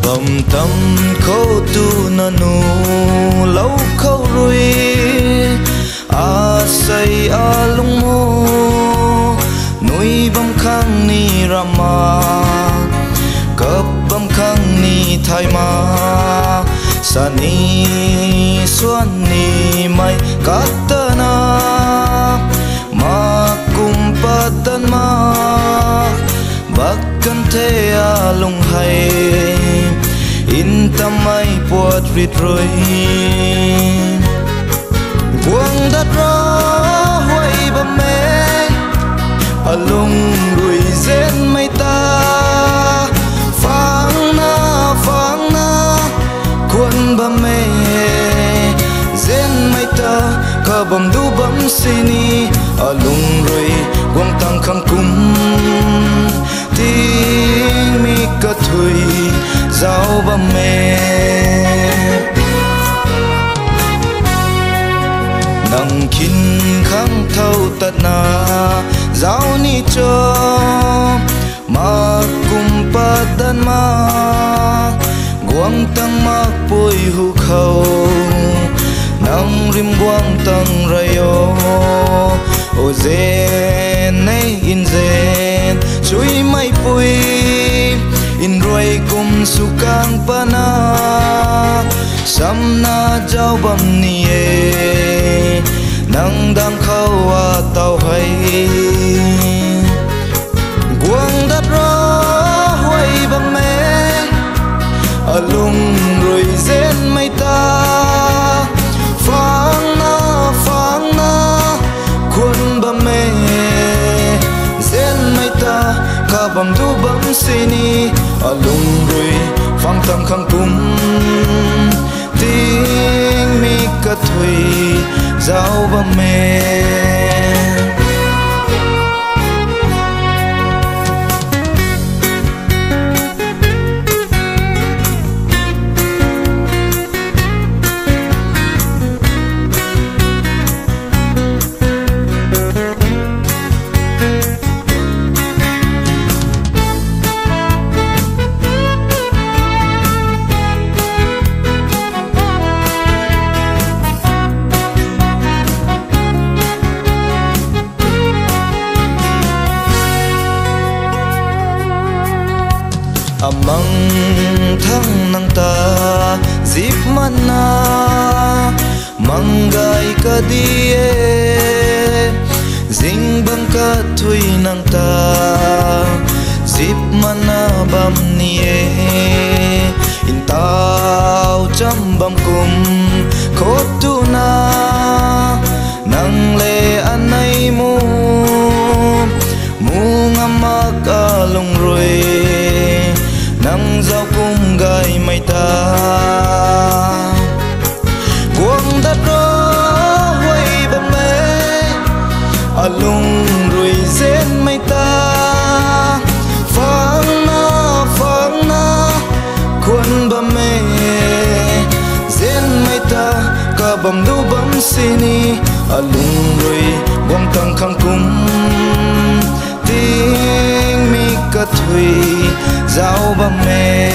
bầm tâm khâu tu na nu lâu khâu rui a say a lung mo nuôi bầm khang ni rama cấp bầm khang ni thay ma sa ni xuân ni mai katana ma kum patan ma bakkan the a lung hai in tamai puat rit roi buông đất ra hoài bầm mê a lung rui zen mai ta phang na cuốn bầm mê zen mai ta ka bầm du bầm sini a lung rui quang tang khang kum tiếng mi ca thui giáo bầm mê nang kin khang thâu tát na giáo ni cho ma kum pa dan ma quang tang ma poi hu khâu nang rim quang tang rayo o zen nei in zen chui mai pui in roi kum sukang pana samna jau bam ni e nang dang khâu a tàu hay quang đất ra hoài bam mê a lung rồi zen mai ta phang na cuốn bam mê zen mai ta ka bam du bam sini a lung rồi phang tam khang kum tiếng mi ca thui giáo bầm mê amang thang nang ta zip mana mangai ka die zing bang ka thui nang ta zip mana bam nie in tao cham bam kum khot tu na nang le anai mu ngama ka lung roi nang giao cung gai mai ta quang đất ra hoài bầm mê a lung rui zen mai ta phang na cuốn bầm mê zen mai ta ka bầm du bầm sini a lung rui quang tang khang kum tiếng mi ca thui giáo bầm mê